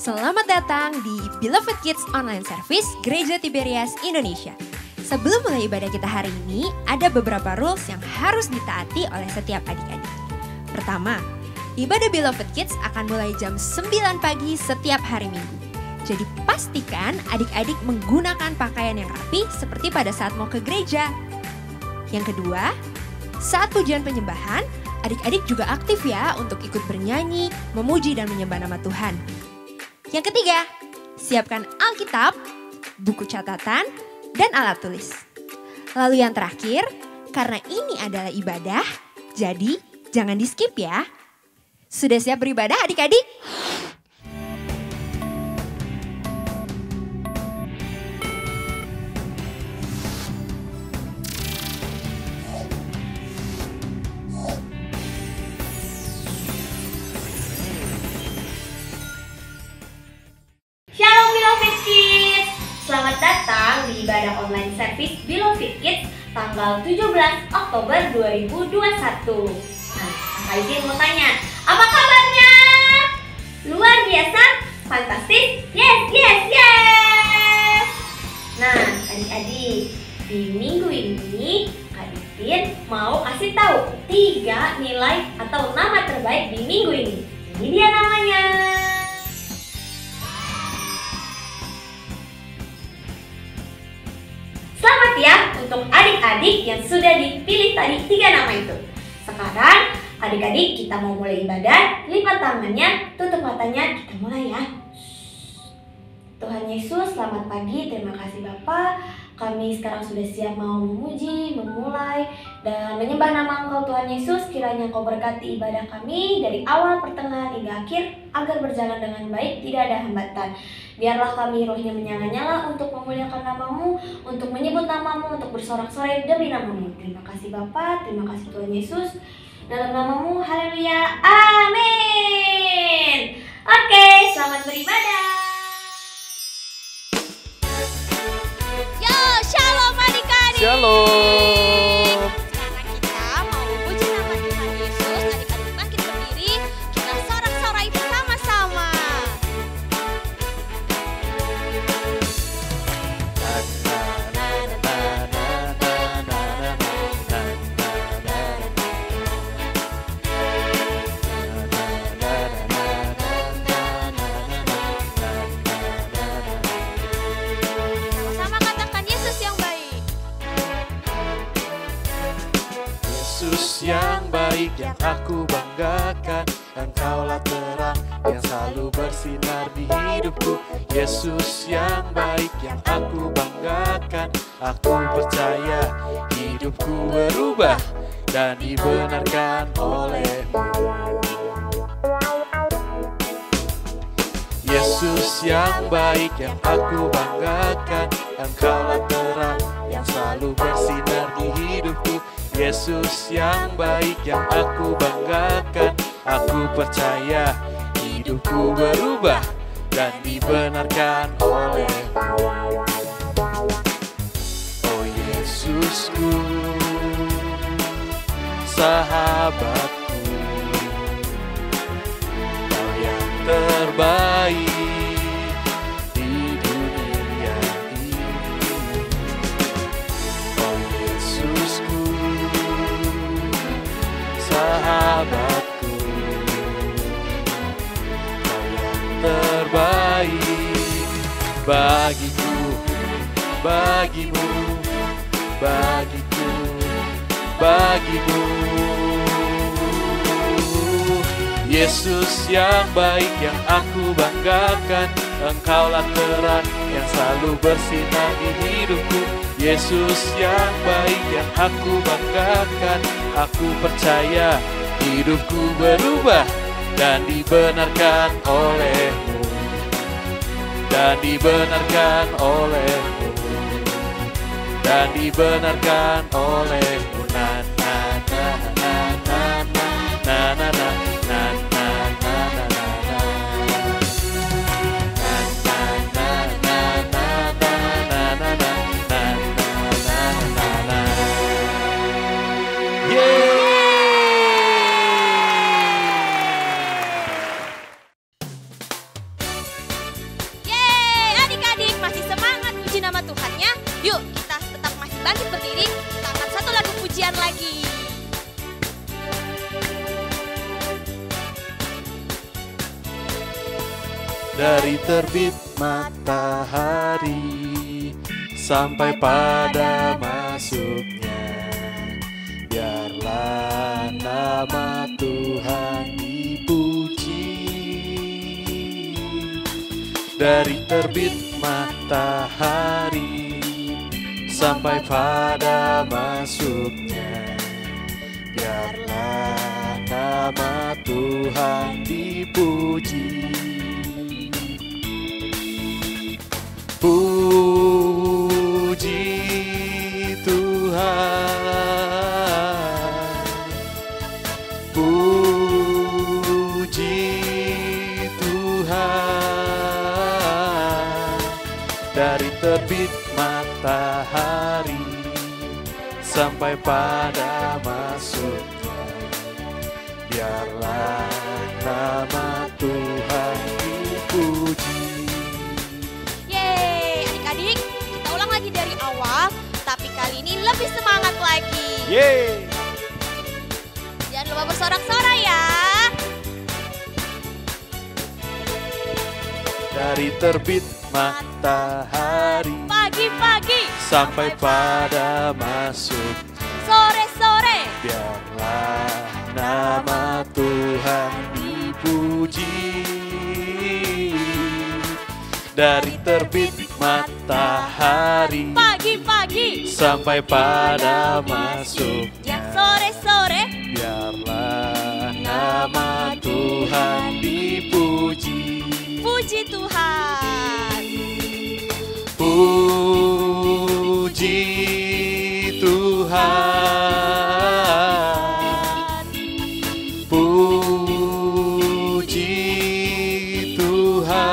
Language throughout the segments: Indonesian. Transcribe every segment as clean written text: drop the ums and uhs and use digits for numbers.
Selamat datang di Beloved Kids Online Service Gereja Tiberias Indonesia. Sebelum mulai ibadah kita hari ini, ada beberapa rules yang harus ditaati oleh setiap adik-adik. Pertama, ibadah Beloved Kids akan mulai jam 9 pagi setiap hari Minggu. Jadi pastikan adik-adik menggunakan pakaian yang rapi seperti pada saat mau ke gereja. Yang kedua, saat pujian penyembahan, adik-adik juga aktif ya untuk ikut bernyanyi, memuji dan menyembah nama Tuhan. Yang ketiga, siapkan Alkitab, buku catatan, dan alat tulis. Lalu yang terakhir, karena ini adalah ibadah, jadi jangan di skip ya. Sudah siap beribadah adik-adik? Shalom Beloved Kids, selamat datang di ibadah online service Beloved Kids tanggal 17 Oktober 2021. Nah, Kak Izin mau tanya, apa kabarnya? Luar biasa? Fantastis? Yes! Nah, adik-adik, di minggu ini Kak Izin mau kasih tahu 3 nilai atau nama terbaik di minggu ini. Ini dia namanya. Selamat ya untuk adik-adik yang sudah dipilih tadi 3 nama itu. Sekarang adik-adik kita mau mulai ibadah. Lipat tangannya, tutup matanya, kita mulai ya. Tuhan Yesus, selamat pagi. Terima kasih Bapak. Kami sekarang sudah siap mau memuji, memulai, dan menyembah nama Engkau Tuhan Yesus. Kiranya Engkau berkati ibadah kami dari awal, pertengahan, hingga akhir, agar berjalan dengan baik, tidak ada hambatan. Biarlah kami rohnya menyala-nyala untuk memuliakan namamu, untuk menyebut namamu, untuk bersorak-sorai demi namamu. Terima kasih Bapa, terima kasih Tuhan Yesus. Dalam namamu, haleluya, amin. Oke, selamat beribadah. Yo, shalom adik-adik. Shalom. Karena kita mau memuji nama Tuhan Yesus, adik-adik bangkit berdiri, kita sorak-sorai bersama-sama. Sama-sama katakan Yesus yang baik. Yesus yang baik yang aku banggakan, Engkaulah terang yang selalu bersinar di hidupku. Yesus yang baik yang aku banggakan, aku percaya hidupku berubah dan dibenarkan oleh-Mu. Yesus yang baik yang aku banggakan, Engkaulah terang yang selalu bersinar di hidupku. Yesus yang baik yang aku banggakan, aku percaya hidupku berubah dan dibenarkan oleh-Mu. Oh Yesusku, sahabatku, Kau yang terbaik di dunia ini. Oh Yesusku, sahabatku, Kau yang terbaik bagiku, bagimu, bagiku, bagimu. Yesus yang baik yang aku banggakan, Engkaulah terang yang selalu bersinar di hidupku. Yesus yang baik yang aku banggakan, aku percaya hidupku berubah dan dibenarkan oleh-Mu, dan dibenarkan oleh-Mu, dan dibenarkan oleh-Mu. Na na na na na na na na na. dari terbit matahari sampai pada masuknya. Biarlah nama Tuhan dipuji. Dari terbit matahari sampai pada masuknya. Biarlah nama Tuhan dipuji. Puji Tuhan, puji Tuhan. Dari terbit matahari sampai pada masuknya. Biarlah nama Tuhan dipuji. Yeay, adik-adik, kita ulang lagi dari awal, tapi kali ini lebih semangat lagi. Yeay. Jangan lupa bersorak-sorai ya. Dari terbit matahari Pagi-pagi, sampai pada masuk. sore-sore, Biarlah nama Tuhan dipuji. Dari terbit matahari pagi-pagi, sampai pada masuk. ya sore-sore, Biarlah nama Tuhan dipuji. puji Tuhan. Puji Tuhan, puji Tuhan.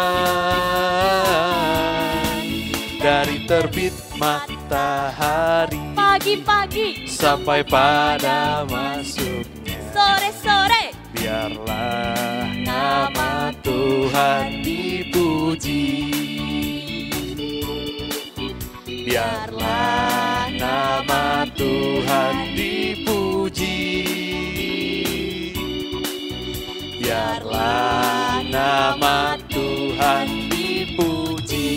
Dari terbit matahari Pagi-pagi, sampai pada masuknya. sore-sore, Biarlah nama Tuhan dipuji. Biarlah nama Tuhan dipuji. Biarlah nama Tuhan dipuji.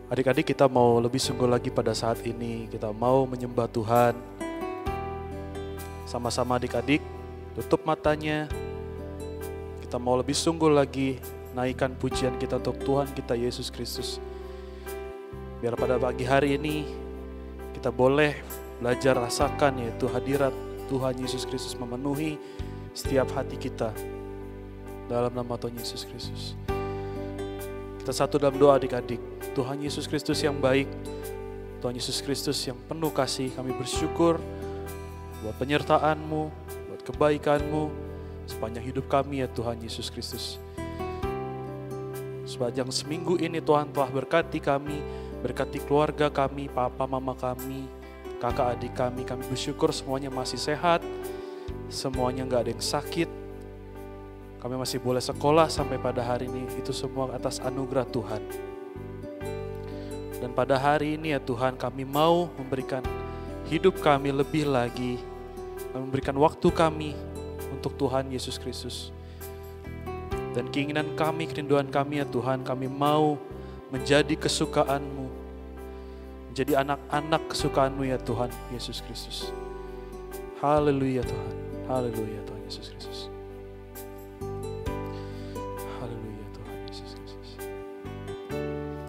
Adik-adik, kita mau lebih sungguh lagi pada saat ini. Kita mau menyembah Tuhan. Sama-sama adik-adik, tutup matanya. Kita mau lebih sungguh lagi naikkan pujian kita untuk Tuhan kita Yesus Kristus. Biar pada pagi hari ini kita boleh belajar rasakan yaitu hadirat Tuhan Yesus Kristus memenuhi setiap hati kita. Dalam nama Tuhan Yesus Kristus. Kita satu dalam doa adik-adik. Tuhan Yesus Kristus yang baik, Tuhan Yesus Kristus yang penuh kasih, kami bersyukur buat penyertaan-Mu, buat kebaikan-Mu sepanjang hidup kami ya Tuhan Yesus Kristus. Sepanjang seminggu ini Tuhan telah berkati kami, berkati keluarga kami, papa mama kami, kakak adik kami. Kami bersyukur semuanya masih sehat, semuanya gak ada yang sakit. Kami masih boleh sekolah sampai pada hari ini, itu semua atas anugerah Tuhan. Dan pada hari ini ya Tuhan, kami mau memberikan hidup kami lebih lagi, memberikan waktu kami untuk Tuhan Yesus Kristus. Dan keinginan kami, kerinduan kami ya Tuhan, kami mau menjadi kesukaan-Mu, menjadi anak-anak kesukaan-Mu ya Tuhan Yesus Kristus. Haleluya Tuhan, haleluya Tuhan Yesus Kristus. Haleluya Tuhan Yesus Kristus.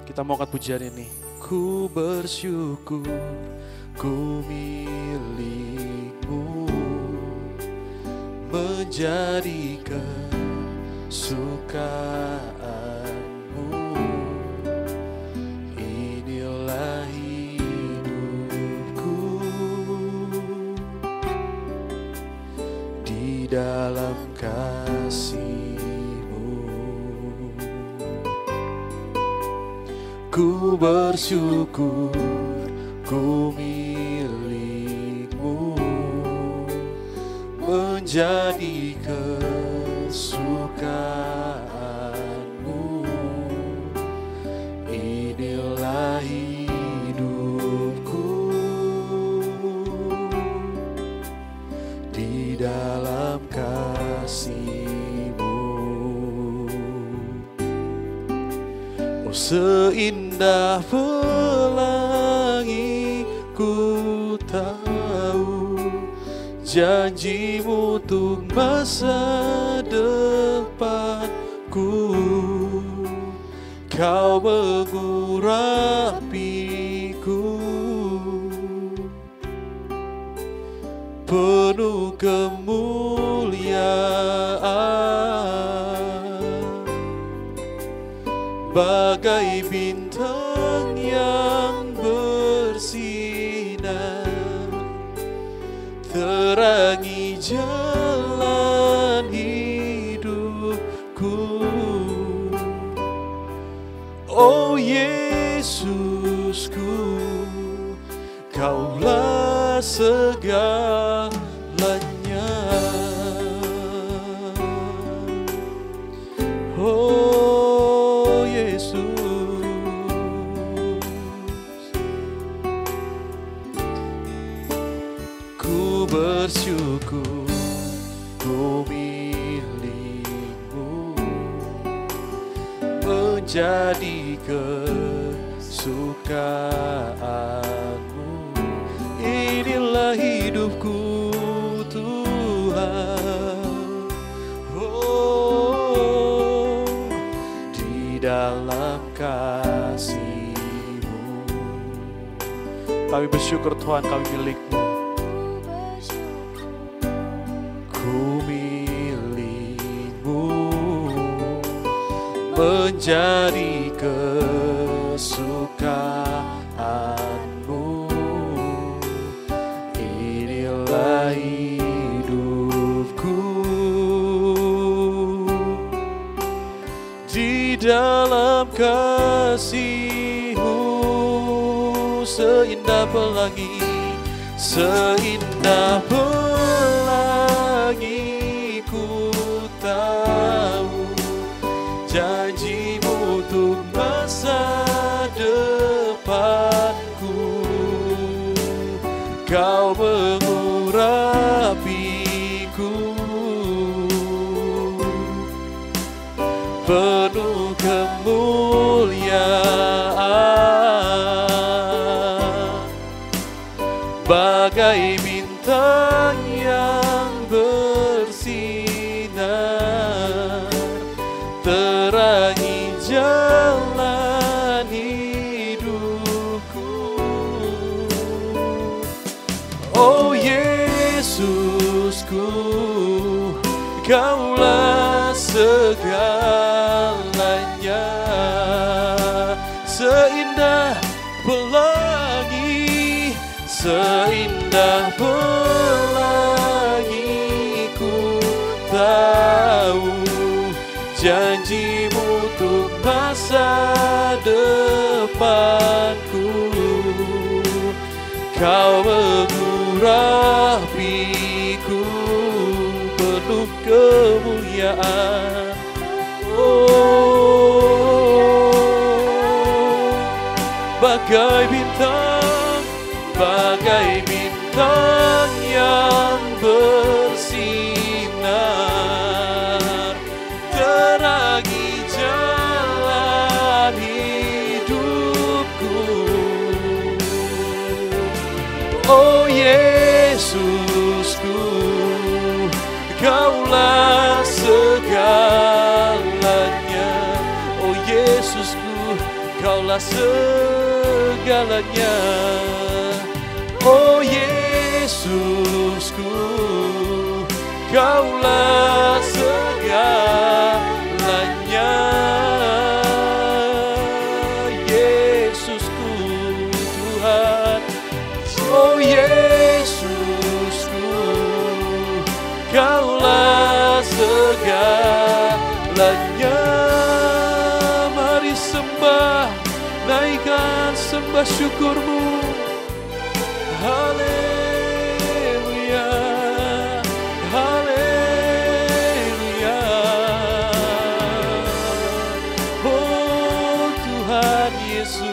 Kita mau angkat pujian ini. Ku bersyukur, ku milik-Mu, menjadi kesukaan-Mu. Inilah hidupku di dalam kasih-Mu. Ku bersyukur, ku milik-Mu, menjadi kesukaan-Mu. Inilah hidupku seindah pelangi ku tahu janjimu untuk masa depanku. Kau mengurapiku penuh kemuliaan, bagai bintang yang bersinar, terangi jalan hidupku. Oh Yesusku, Kaulah segalanya. Oh Yesus, ku bersyukur ku milikmu, menjadi kesukaanmu. Inilah hidupku Tuhan, oh di dalam kasih-Mu. Kami bersyukur Tuhan, kami milik-Mu. Ku milik-Mu, menjadi kesukaanmu. Inilah hidupku di dalam kasih-Mu. Seindah pelangi, seindah pelangi ku tahu janji-Mu untuk masa depanku. Kau mengurapiku penuh kemuliaan, bagai bintang yang bersinar, terangi jalan hidupku. Oh Yesusku, Kaulah segalanya. Seindah pelangi, seindah pelangi ku tahu janji-Mu untuk masa depanku. Kau mengurapiku penuh kemuliaan. Oh, bagai bintang yang bersinar, terangi jalan hidupku. Oh Yesusku, Kaulah segalanya. Oh Yesusku, Kaulah segalanya. Oh Yesusku, Kaulah segalanya. Yesusku Tuhan, oh Yesusku, Kaulah segalanya. Mari sembah, naikkan sembah syukur-Mu. Haleluya, haleluya. Oh Tuhan Yesus,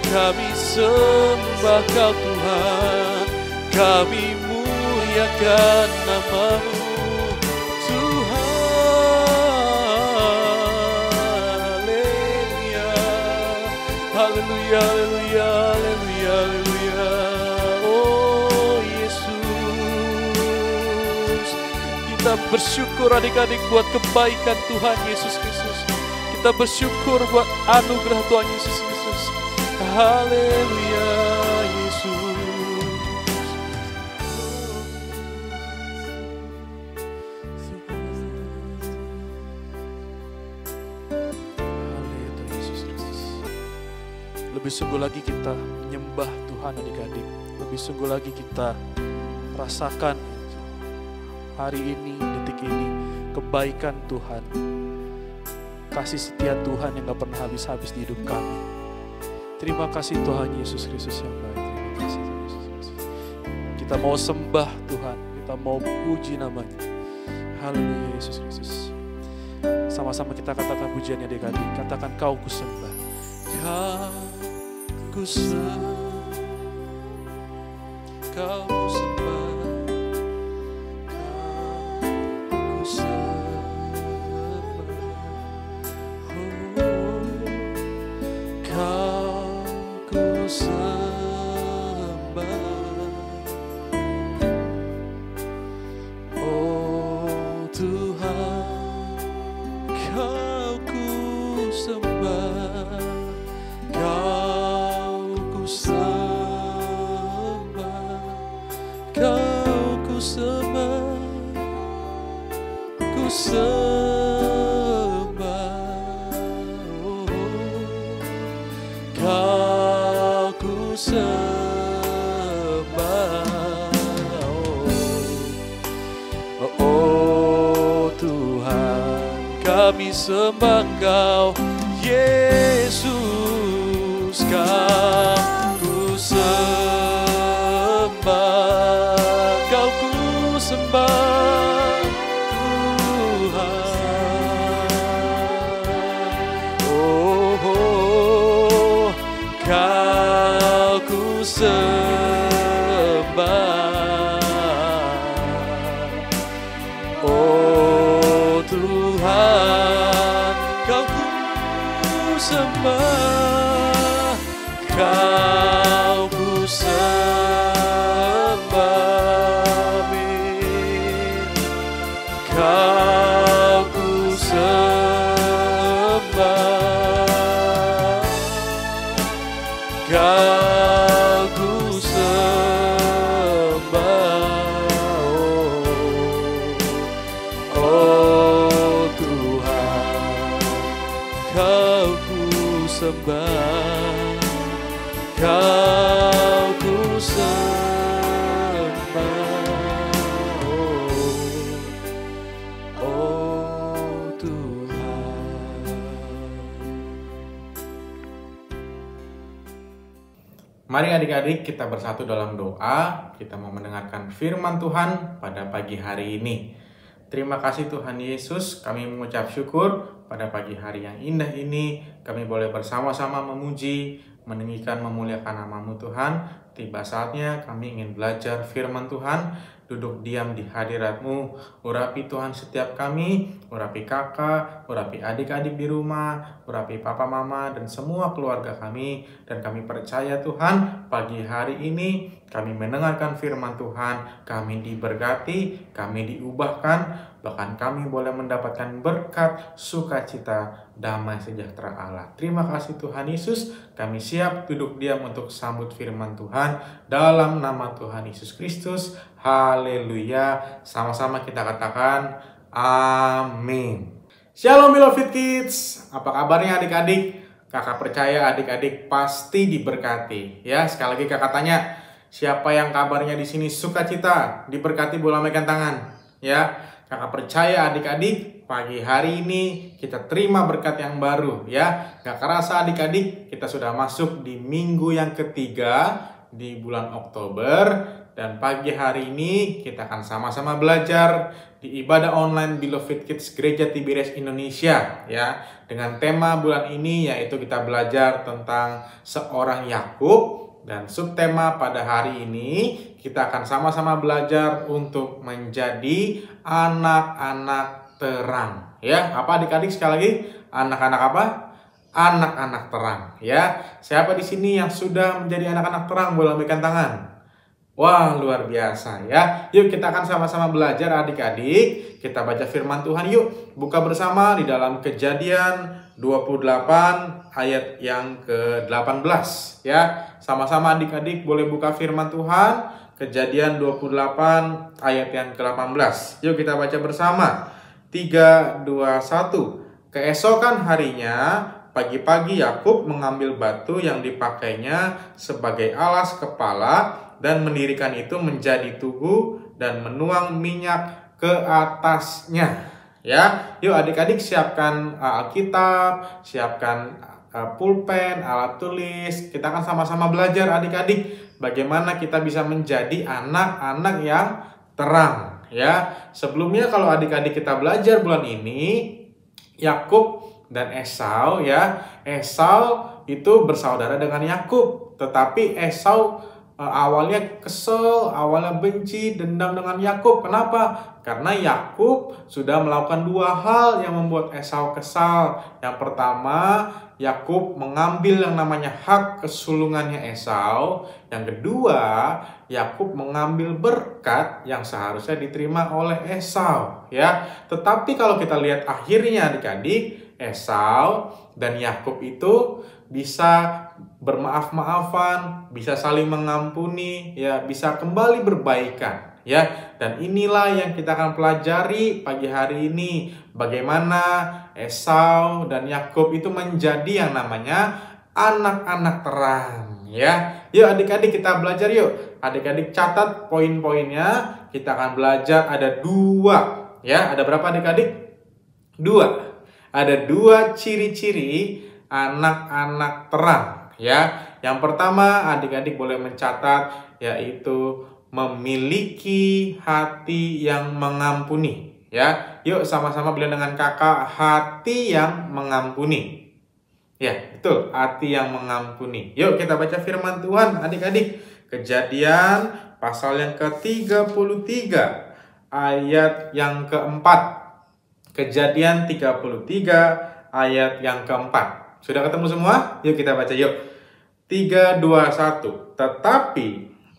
kami sembah Kau Tuhan, kami muliakan nama-Mu Tuhan. Haleluya, haleluya, haleluya, haleluya. Oh Yesus, kita bersyukur adik-adik buat kebaikan Tuhan Yesus Kristus. Kita bersyukur buat anugerah Tuhan Yesus Kristus. Haleluya Yesus. Lebih sungguh lagi kita menyembah Tuhan adik-adik. Lebih sungguh lagi kita rasakan hari ini, detik ini, kebaikan Tuhan. Kasih setia Tuhan yang gak pernah habis-habis di hidup kami. Terima kasih Tuhan Yesus Kristus yang baik. Terima kasih Tuhan Yesus Kristus. Kita mau sembah Tuhan. Kita mau puji namanya. Haleluya Yesus Kristus. Sama-sama kita katakan pujiannya adik-adik. Katakan kau kusembah. Kau kusembah, kau kusembah, kau kusembah, kau kusembah, oh Tuhan, kau kusembah. Kami sembah Engkau, Yesus, Kau ku sembah, Kau ku sembah, Tuhan. Oh, Kau ku sembah, oh Tuhan, Kau ku sembah, Kau ku sembah, amin. Kau ku sembah, Kau ku sembah, oh Tuhan, Kau ku sembah, Kau ku sembah, oh Tuhan. Mari adik-adik kita bersatu dalam doa. Kita mau mendengarkan firman Tuhan pada pagi hari ini. Terima kasih Tuhan Yesus, kami mengucap syukur pada pagi hari yang indah ini. Kami boleh bersama-sama memuji, meninggikan, memuliakan nama-Mu Tuhan. Tiba saatnya kami ingin belajar firman Tuhan, duduk diam di hadirat-Mu. Urapi Tuhan setiap kami, urapi kakak, urapi adik-adik di rumah, urapi papa mama dan semua keluarga kami. Dan kami percaya Tuhan, pagi hari ini kami mendengarkan firman Tuhan, kami diberkati, kami diubahkan, bahkan kami boleh mendapatkan berkat, sukacita, damai sejahtera Allah. Terima kasih Tuhan Yesus, kami siap duduk diam untuk sambut firman Tuhan dalam nama Tuhan Yesus Kristus. Haleluya. Sama-sama kita katakan amin. Shalom Beloved Kids. Apa kabarnya adik-adik? Kakak percaya adik-adik pasti diberkati. Ya, sekali lagi kakak tanya, siapa yang kabarnya di sini sukacita, diberkati, boleh lambaikan tangan. Ya, kakak percaya adik-adik pagi hari ini kita terima berkat yang baru. Ya, gak kerasa adik-adik kita sudah masuk di minggu yang ketiga di bulan Oktober. Dan pagi hari ini kita akan sama-sama belajar di ibadah online Beloved Kids Gereja Tiberias Indonesia, ya. Dengan tema bulan ini yaitu kita belajar tentang seorang Yakub, dan subtema pada hari ini kita akan sama-sama belajar untuk menjadi anak-anak terang. Ya, apa adik-adik sekali lagi? Anak-anak apa? anak-anak terang, ya. Siapa di sini yang sudah menjadi anak-anak terang? Boleh lambaikan tangan. Wah, luar biasa ya. Yuk kita akan sama-sama belajar adik-adik. Kita baca firman Tuhan yuk. Buka bersama di dalam Kejadian 28 ayat yang ke-18 ya. Sama-sama adik-adik boleh buka firman Tuhan. Kejadian 28 ayat yang ke-18. Yuk kita baca bersama. 3, 2, 1. Keesokan harinya, pagi-pagi Yakub mengambil batu yang dipakainya sebagai alas kepala dan mendirikan itu menjadi tugu dan menuang minyak ke atasnya. Ya, yuk adik-adik siapkan Alkitab, siapkan pulpen, alat tulis. Kita akan sama-sama belajar adik-adik bagaimana kita bisa menjadi anak-anak yang terang. Ya, sebelumnya kalau adik-adik kita belajar bulan ini, Yakub dan Esau ya. Esau itu bersaudara dengan Yakub, tetapi Esau awalnya kesel, awalnya benci, dendam dengan Yakub. Kenapa? Karena Yakub sudah melakukan 2 hal yang membuat Esau kesal. Yang pertama, Yakub mengambil yang namanya hak kesulungannya Esau. Yang kedua, Yakub mengambil berkat yang seharusnya diterima oleh Esau, ya. Tetapi kalau kita lihat akhirnya adik-adik, Esau dan Yakub itu bisa bermaaf-maafan, bisa saling mengampuni, ya, bisa kembali berbaikan, ya. Dan inilah yang kita akan pelajari pagi hari ini, bagaimana Esau dan Yakub itu menjadi yang namanya anak-anak terang, ya. Yuk adik-adik kita belajar yuk. Adik-adik catat poin-poinnya. Kita akan belajar ada 2, ya. Ada berapa adik-adik? 2. Ada 2 ciri-ciri anak-anak terang, ya. Yang pertama adik-adik boleh mencatat, yaitu memiliki hati yang mengampuni, ya. Yuk sama-sama bilang dengan kakak, hati yang mengampuni. Ya, betul, hati yang mengampuni. Yuk kita baca firman Tuhan adik-adik. Kejadian pasal yang ke-33 ayat yang ke-4. Kejadian 33 ayat yang ke-4. Sudah ketemu semua? Yuk kita baca yuk. 3, 2, 1. Tetapi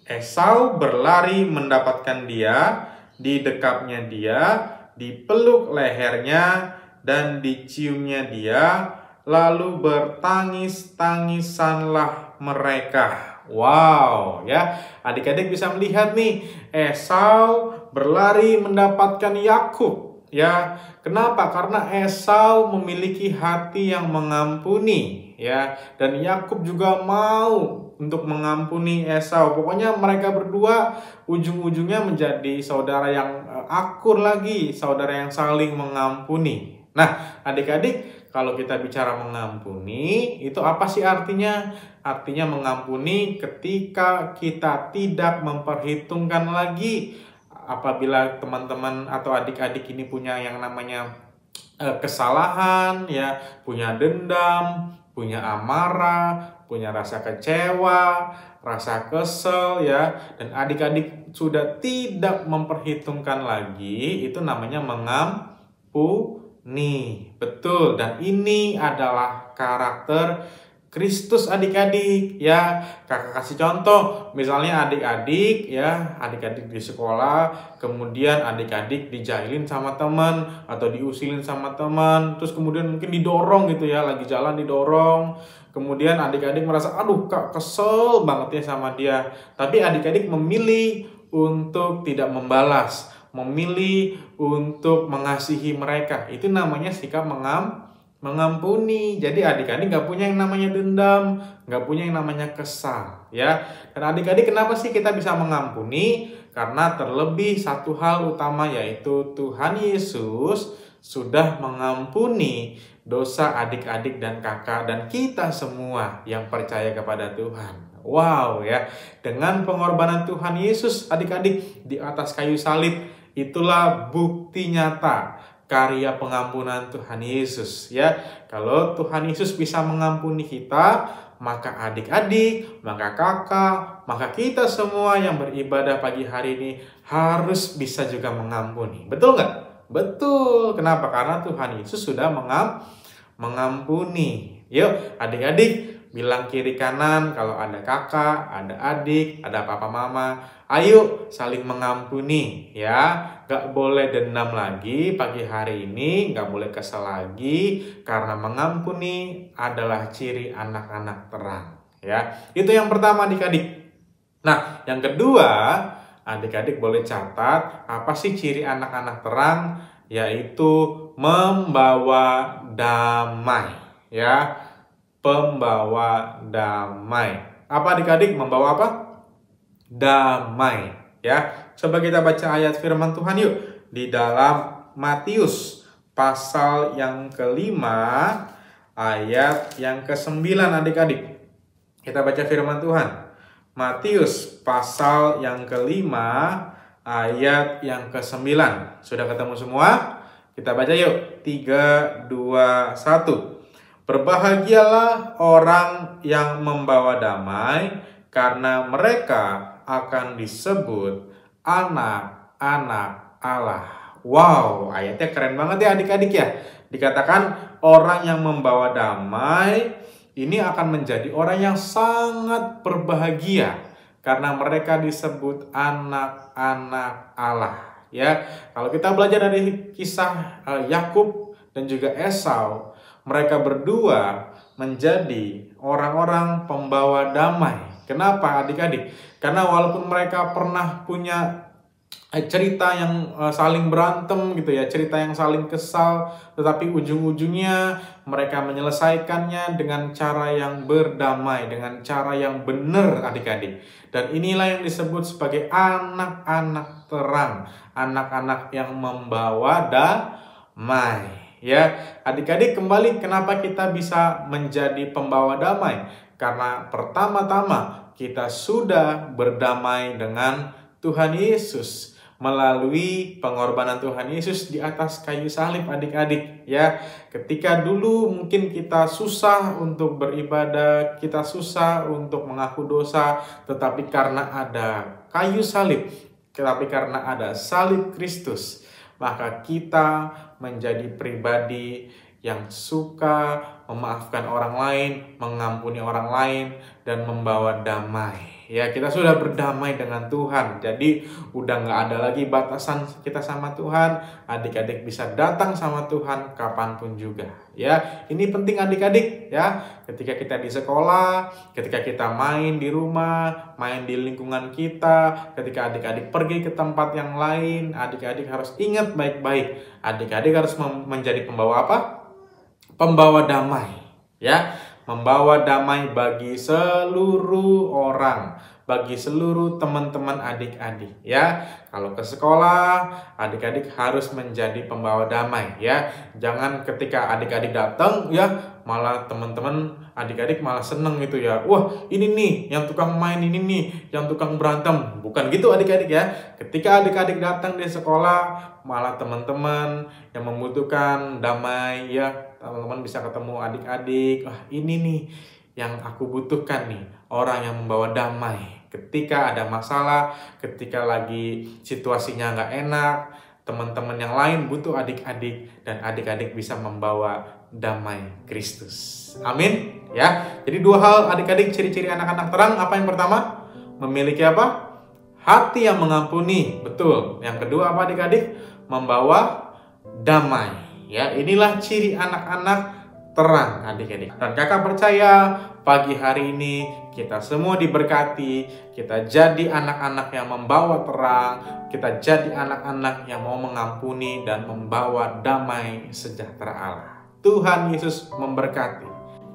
Esau berlari mendapatkan dia, didekapnya dia, dipeluk lehernya, dan diciumnya dia, lalu bertangis-tangisanlah mereka. Wow, ya. Adik-adik bisa melihat nih, Esau berlari mendapatkan Yakub. Ya, kenapa? Karena Esau memiliki hati yang mengampuni, ya, dan Yakub juga mau untuk mengampuni Esau. Pokoknya mereka berdua ujung-ujungnya menjadi saudara yang akur lagi, saudara yang saling mengampuni. Nah, adik-adik, kalau kita bicara mengampuni, itu apa sih artinya? Artinya mengampuni ketika kita tidak memperhitungkan lagi. Apabila teman-teman atau adik-adik ini punya yang namanya kesalahan, ya, punya dendam, punya amarah, punya rasa kecewa, rasa kesel, ya, dan adik-adik sudah tidak memperhitungkan lagi, itu namanya mengampuni. Betul, dan ini adalah karakter Kristus adik-adik, ya. Kakak kasih contoh, misalnya adik-adik, ya, adik-adik di sekolah, kemudian adik-adik dijahilin sama teman atau diusilin sama teman, terus kemudian mungkin didorong gitu ya, lagi jalan didorong, kemudian adik-adik merasa aduh kak kesel banget ya sama dia, tapi adik-adik memilih untuk tidak membalas, memilih untuk mengasihi mereka. Itu namanya sikap mengampuni. Jadi adik-adik nggak punya yang namanya dendam, nggak punya yang namanya kesal, ya. Dan adik-adik kenapa sih kita bisa mengampuni? Karena terlebih satu hal utama, yaitu Tuhan Yesus sudah mengampuni dosa adik-adik dan kakak dan kita semua yang percaya kepada Tuhan. Wow, ya. Dengan pengorbanan Tuhan Yesus adik-adik di atas kayu salib, itulah bukti nyata karya pengampunan Tuhan Yesus, ya. Kalau Tuhan Yesus bisa mengampuni kita, maka adik-adik, maka kakak, maka kita semua yang beribadah pagi hari ini harus bisa juga mengampuni. Betul nggak? Betul. Kenapa? Karena Tuhan Yesus sudah mengampuni. Yuk adik-adik bilang kiri kanan kalau ada kakak, ada adik, ada papa mama. Ayo saling mengampuni ya. Gak boleh dendam lagi pagi hari ini, gak boleh kesal lagi. Karena mengampuni adalah ciri anak-anak terang ya. Itu yang pertama adik-adik. Nah yang kedua, adik-adik boleh catat apa sih ciri anak-anak terang? Yaitu membawa damai ya. Pembawa damai. Apa adik-adik membawa apa? Damai ya. Coba kita baca ayat firman Tuhan yuk. Di dalam Matius pasal yang kelima ayat yang ke-9 adik-adik. Kita baca firman Tuhan. Matius pasal yang kelima ayat yang ke-9. Sudah ketemu semua? Kita baca yuk. 3, 2, 1. Berbahagialah orang yang membawa damai, karena mereka akan disebut anak-anak Allah. Wow, ayatnya keren banget ya adik-adik ya. Dikatakan orang yang membawa damai ini akan menjadi orang yang sangat berbahagia, karena mereka disebut anak-anak Allah. Ya, kalau kita belajar dari kisah Yakub dan juga Esau, mereka berdua menjadi orang-orang pembawa damai. Kenapa adik-adik? Karena walaupun mereka pernah punya cerita yang saling berantem gitu ya, cerita yang saling kesal, tetapi ujung-ujungnya mereka menyelesaikannya dengan cara yang berdamai, dengan cara yang benar adik-adik. Dan inilah yang disebut sebagai anak-anak terang, anak-anak yang membawa damai. Ya, adik-adik kembali kenapa kita bisa menjadi pembawa damai? Karena pertama-tama kita sudah berdamai dengan Tuhan Yesus melalui pengorbanan Tuhan Yesus di atas kayu salib adik-adik ya. Ketika dulu mungkin kita susah untuk beribadah, kita susah untuk mengaku dosa, tetapi karena ada kayu salib, tetapi karena ada salib Kristus, maka kita menjadi pribadi yang suka memaafkan orang lain, mengampuni orang lain, dan membawa damai. Ya, kita sudah berdamai dengan Tuhan. Jadi udah nggak ada lagi batasan kita sama Tuhan. Adik-adik bisa datang sama Tuhan kapanpun juga. Ya, ini penting adik-adik ya. Ketika kita di sekolah, ketika kita main di rumah, main di lingkungan kita, ketika adik-adik pergi ke tempat yang lain, adik-adik harus ingat baik-baik. Adik-adik harus menjadi pembawa apa? Pembawa damai. Ya. Membawa damai bagi seluruh orang, bagi seluruh teman-teman adik-adik ya. Kalau ke sekolah, adik-adik harus menjadi pembawa damai ya. Jangan ketika adik-adik datang ya, malah teman-teman adik-adik malah seneng gitu ya. Wah, ini nih yang tukang main, ini nih yang tukang berantem. Bukan gitu adik-adik ya. Ketika adik-adik datang di sekolah, malah teman-teman yang membutuhkan damai ya, teman-teman bisa ketemu adik-adik. Wah, ini nih yang aku butuhkan nih, orang yang membawa damai. Ketika ada masalah, ketika lagi situasinya nggak enak, teman-teman yang lain butuh adik-adik, dan adik-adik bisa membawa damai Kristus. Amin ya. Jadi dua hal adik-adik, ciri-ciri anak-anak terang. Apa yang pertama? Memiliki apa? Hati yang mengampuni. Betul. Yang kedua apa adik-adik? Membawa damai. Ya, inilah ciri anak-anak terang adik-adik. Dan kakak percaya pagi hari ini kita semua diberkati, kita jadi anak-anak yang membawa terang, kita jadi anak-anak yang mau mengampuni dan membawa damai sejahtera Allah. Tuhan Yesus memberkati.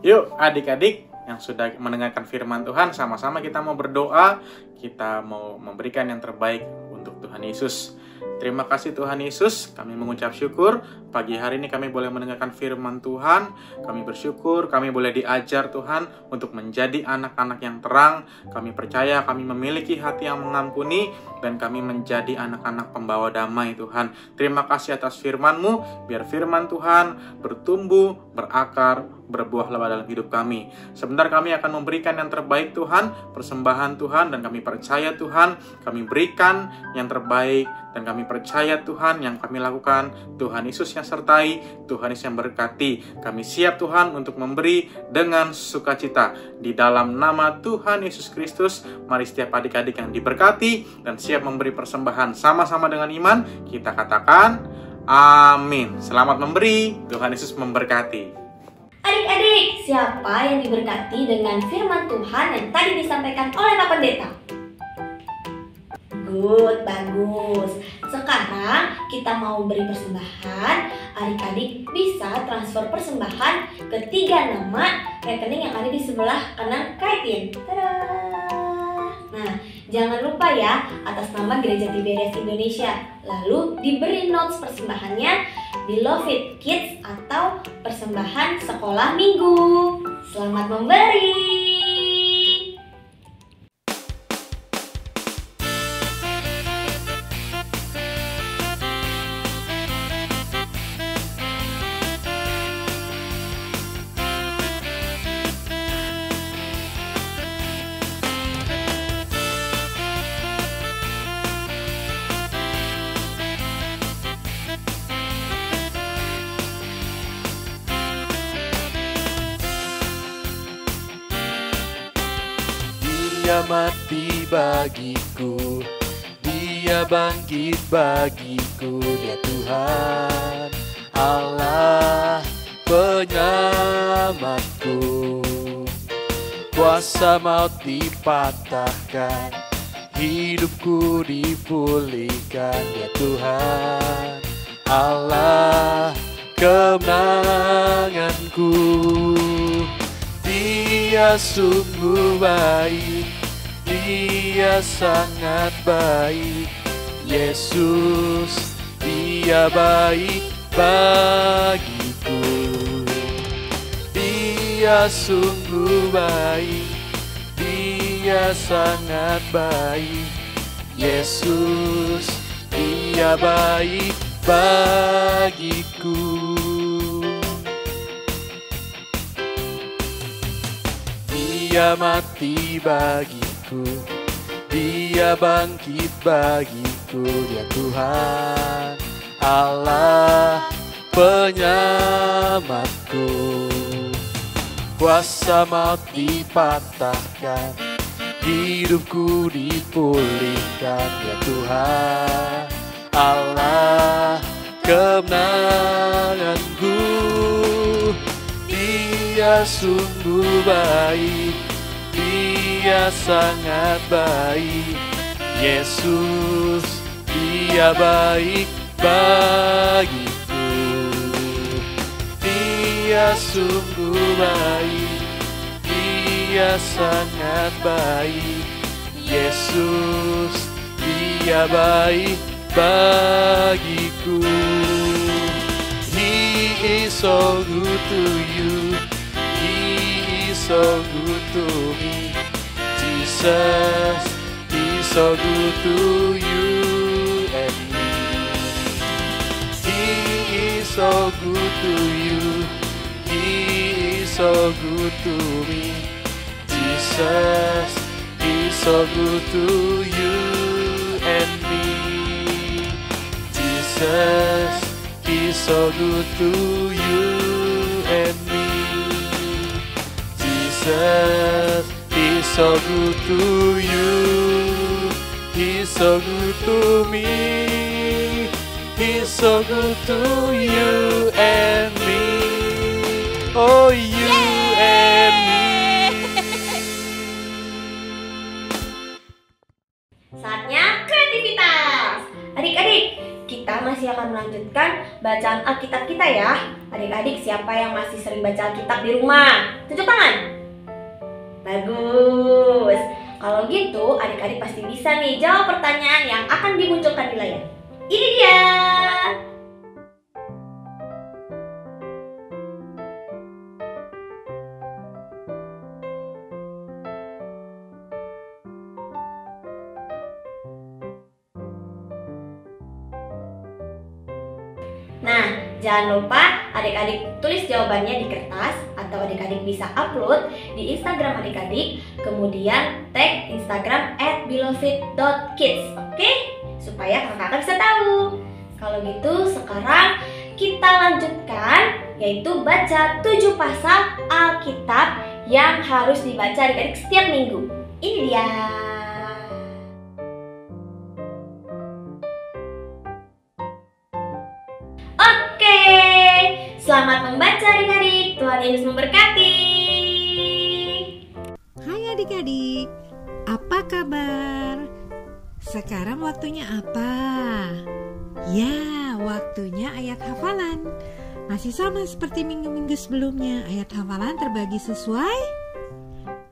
Yuk adik-adik yang sudah mendengarkan firman Tuhan, sama-sama kita mau berdoa, kita mau memberikan yang terbaik untuk Tuhan Yesus. Terima kasih Tuhan Yesus, kami mengucap syukur pagi hari ini kami boleh mendengarkan firman Tuhan. Kami bersyukur kami boleh diajar Tuhan untuk menjadi anak-anak yang terang. Kami percaya kami memiliki hati yang mengampuni dan kami menjadi anak-anak pembawa damai Tuhan. Terima kasih atas firman-Mu, biar firman Tuhan bertumbuh, berakar, berbuah lebat dalam hidup kami. Sebentar kami akan memberikan yang terbaik Tuhan, persembahan Tuhan, dan kami percaya Tuhan, kami berikan yang terbaik, dan kami percaya Tuhan yang kami lakukan, Tuhan Yesus yang Yesus yang sertai, Tuhan Yesus yang berkati. Kami siap Tuhan untuk memberi dengan sukacita. Di dalam nama Tuhan Yesus Kristus, mari setiap adik-adik yang diberkati dan siap memberi persembahan sama-sama dengan iman, kita katakan amin. Selamat memberi, Tuhan Yesus memberkati. Adik-adik, siapa yang diberkati dengan firman Tuhan yang tadi disampaikan oleh Pak Pendeta? Good, bagus. Sekarang kita mau beri persembahan. Adik-adik bisa transfer persembahan ke 3 nama rekening yang ada di sebelah kanan Kaitin. Tada! Nah, jangan lupa ya, atas nama Gereja Tiberias Indonesia. Lalu diberi notes persembahannya di Love It Kids atau persembahan sekolah minggu. Selamat memberi. Dia mati bagiku, Dia bangkit bagiku, Dia Tuhan Allah penyelamatku. Kuasa maut dipatahkan, hidupku dipulihkan, Dia Tuhan Allah kemenanganku. Dia sungguh baik, Dia sangat baik, Yesus, Dia baik bagiku. Dia sungguh baik, Dia sangat baik, Yesus, Dia baik bagiku. Dia mati bagiku, Dia bangkit bagiku, Dia Tuhan Allah penyelamatku. Kuasa maut dipatahkan, hidupku dipulihkan, Dia Tuhan Allah kemenanganku. Dia sungguh baik, Dia sangat baik, Yesus, Dia baik bagiku. Dia sungguh baik, Dia sangat baik, Yesus, Dia baik bagiku. He is so good to you, He is so good to me. Jesus is so good to you and me. He is so good to you, He is so good to me. Jesus is so good to you and me. Jesus is so good to you and me. Jesus is so good to you. He's so good to me. He's so good to you and me. Oh, you and me. Saatnya kreativitas. Adik-adik, kita masih akan melanjutkan bacaan Alkitab kita ya. Adik-adik, siapa yang masih sering baca Alkitab di rumah? Tunjuk tangan. Bagus. Kalau gitu, adik-adik pasti bisa nih jawab pertanyaan yang akan dimunculkan di layar. Ini dia. Nah, jangan lupa adik-adik tulis jawabannya di kertas atau adik-adik bisa upload di Instagram adik-adik, kemudian tag Instagram @beloved.kids, oke? Supaya kakak-kakak bisa tahu. Kalau gitu sekarang kita lanjutkan, yaitu baca 7 pasal Alkitab yang harus dibaca adik-adik setiap minggu. Ini dia. Oke, selamat membaca adik-adik. Tuhan Yesus memberkati. Hai adik-adik, apa kabar? Sekarang waktunya apa? Ya, waktunya ayat hafalan. Masih sama seperti minggu-minggu sebelumnya. Ayat hafalan terbagi sesuai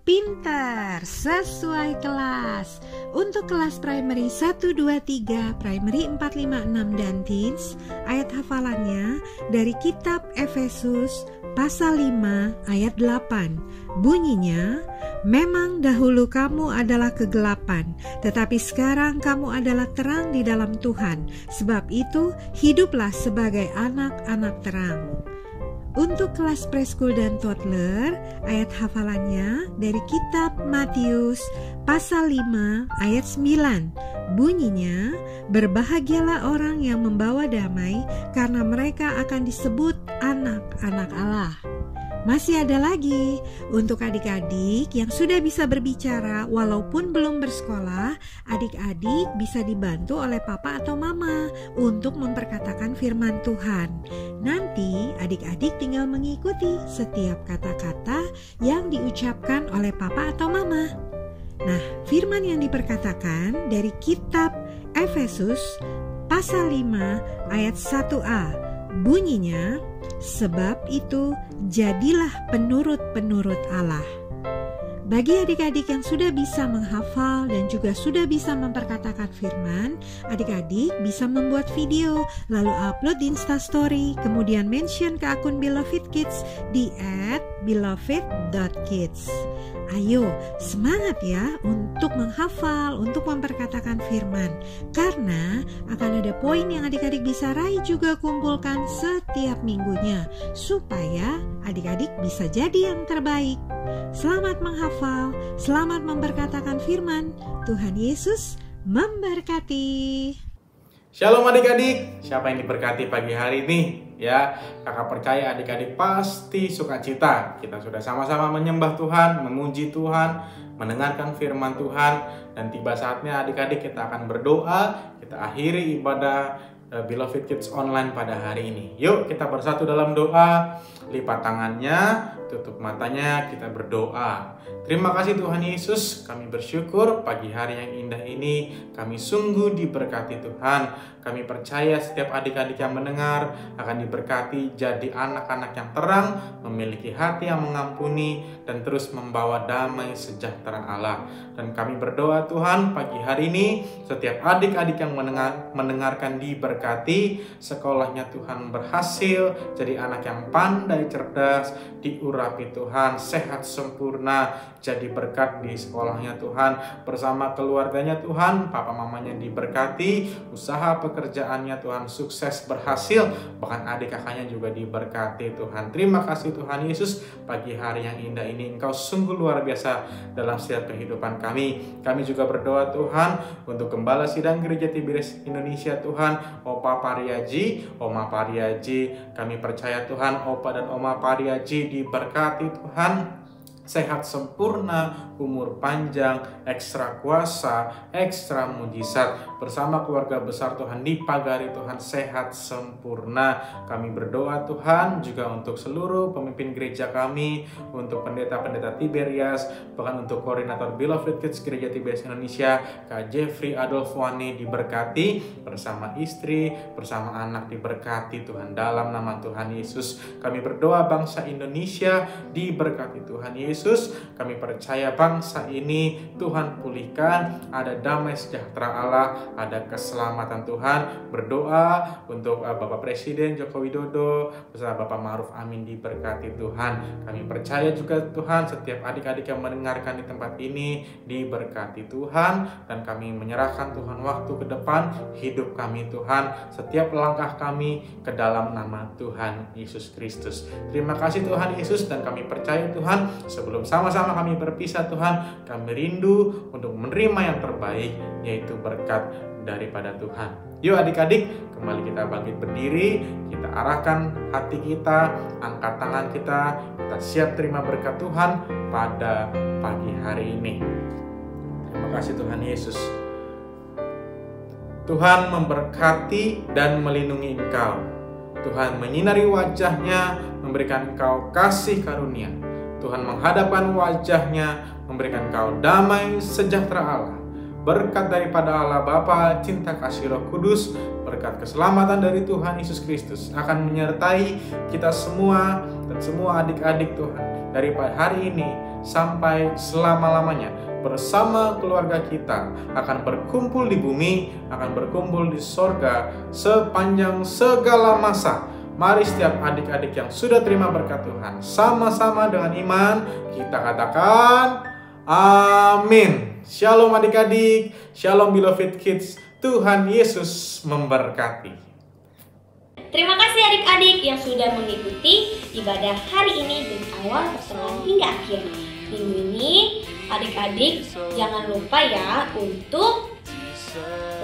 pintar, sesuai kelas. Untuk kelas primary 1, 2, 3, primary 4, 5, 6, dan teens, ayat hafalannya dari kitab Efesus pasal 5 ayat 8. Bunyinya, memang dahulu kamu adalah kegelapan, tetapi sekarang kamu adalah terang di dalam Tuhan. Sebab itu, hiduplah sebagai anak-anak terang. Untuk kelas preschool dan toddler, ayat hafalannya dari kitab Matius pasal 5 ayat 9. Bunyinya, berbahagialah orang yang membawa damai, karena mereka akan disebut anak-anak Allah. Masih ada lagi untuk adik-adik yang sudah bisa berbicara walaupun belum bersekolah. Adik-adik bisa dibantu oleh papa atau mama untuk memperkatakan firman Tuhan. Nanti adik-adik tinggal mengikuti setiap kata-kata yang diucapkan oleh papa atau mama. Nah, firman yang diperkatakan dari kitab Efesus pasal 5 ayat 1a. Bunyinya, sebab itu jadilah penurut-penurut Allah. Bagi adik-adik yang sudah bisa menghafal dan juga sudah bisa memperkatakan firman, adik-adik bisa membuat video, lalu upload di Instastory, kemudian mention ke akun Beloved Kids di @beloved.kids. Ayo, semangat ya untuk menghafal, untuk memperkatakan firman. Karena akan ada poin yang adik-adik bisa raih juga kumpulkan setiap minggunya, supaya adik-adik bisa jadi yang terbaik. Selamat menghafal, selamat memperkatakan firman. Tuhan Yesus memberkati. Shalom adik-adik, siapa yang diberkati pagi hari ini? Ya, kakak percaya adik-adik pasti sukacita. Kita sudah sama-sama menyembah Tuhan, memuji Tuhan, mendengarkan firman Tuhan. Dan tiba saatnya adik-adik kita akan berdoa. Kita akhiri ibadah Beloved Kids Online pada hari ini. Yuk kita bersatu dalam doa. Lipat tangannya, tutup matanya, kita berdoa. Terima kasih Tuhan Yesus, kami bersyukur pagi hari yang indah ini kami sungguh diberkati Tuhan. Kami percaya setiap adik-adik yang mendengar akan diberkati jadi anak-anak yang terang, memiliki hati yang mengampuni, dan terus membawa damai sejahtera Allah. Dan kami berdoa Tuhan pagi hari ini setiap adik-adik yang mendengarkan diberkati, sekolahnya Tuhan berhasil, jadi anak yang pandai, cerdas, diurapi Tuhan, sehat sempurna, jadi berkat di sekolahnya Tuhan, bersama keluarganya Tuhan, papa mamanya diberkati, usaha pekerjaannya Tuhan sukses berhasil, bahkan adik kakaknya juga diberkati Tuhan. Terima kasih Tuhan Yesus, pagi hari yang indah ini Engkau sungguh luar biasa dalam setiap kehidupan kami. Kami juga berdoa Tuhan untuk Gembala Sidang Gereja Tiberias Indonesia Tuhan, Opa Pariaji, Oma Pariaji. Kami percaya Tuhan Opa dan Oma Pariaji diberkati Tuhan, sehat sempurna, umur panjang, ekstra kuasa, ekstra mujizat, bersama keluarga besar Tuhan dipagari Tuhan sehat sempurna. Kami berdoa Tuhan juga untuk seluruh pemimpin gereja kami, untuk pendeta-pendeta Tiberias, bahkan untuk koordinator Beloved Kids Gereja Tiberias Indonesia, Kak Jeffrey Adolfwani diberkati, bersama istri, bersama anak diberkati Tuhan dalam nama Tuhan Yesus. Kami berdoa bangsa Indonesia diberkati Tuhan Yesus. Kami percaya bangsa ini Tuhan pulihkan, ada damai sejahtera Allah, ada keselamatan Tuhan. Berdoa untuk Bapak Presiden Joko Widodo beserta Bapak Ma'ruf Amin diberkati Tuhan. Kami percaya juga Tuhan setiap adik-adik yang mendengarkan di tempat ini diberkati Tuhan, dan kami menyerahkan Tuhan waktu ke depan hidup kami Tuhan, setiap langkah kami ke dalam nama Tuhan Yesus Kristus. Terima kasih Tuhan Yesus, dan kami percaya Tuhan sebelum sama-sama kami berpisah Tuhan, kami rindu untuk menerima yang terbaik, yaitu berkat daripada Tuhan. Yuk adik-adik, kembali kita bangkit berdiri, kita arahkan hati kita, angkat tangan kita siap terima berkat Tuhan pada pagi hari ini. Terima kasih Tuhan Yesus. Tuhan memberkati dan melindungi engkau. Tuhan menyinari wajah-Nya, memberikan engkau kasih karunia. Tuhan menghadapkan wajah-Nya, memberikan engkau damai sejahtera Allah. Berkat daripada Allah Bapa, cinta kasih Roh Kudus, berkat keselamatan dari Tuhan Yesus Kristus akan menyertai kita semua dan semua adik-adik Tuhan dari hari ini sampai selama-lamanya. Bersama keluarga kita akan berkumpul di bumi, akan berkumpul di sorga sepanjang segala masa. Mari setiap adik-adik yang sudah terima berkat Tuhan, sama-sama dengan iman kita katakan amin. Shalom adik-adik, shalom beloved kids, Tuhan Yesus memberkati. Terima kasih adik-adik yang sudah mengikuti ibadah hari ini dari awal pertengahan hingga akhir. Minggu ini adik-adik jangan lupa ya untuk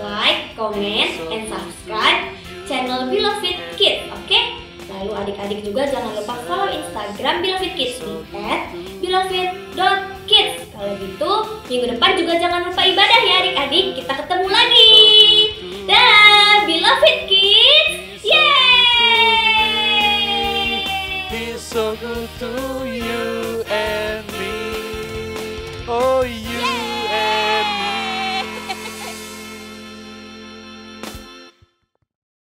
like, comment, and subscribe channel Beloved Kids, oke? Lalu adik-adik juga jangan lupa follow Instagram Beloved Kids di @beloved.kids. Kalau gitu, minggu depan juga jangan lupa ibadah ya adik-adik. Kita ketemu lagi. Dah, Beloved Kids. Yeay! He's so good to you and me. Oh, you.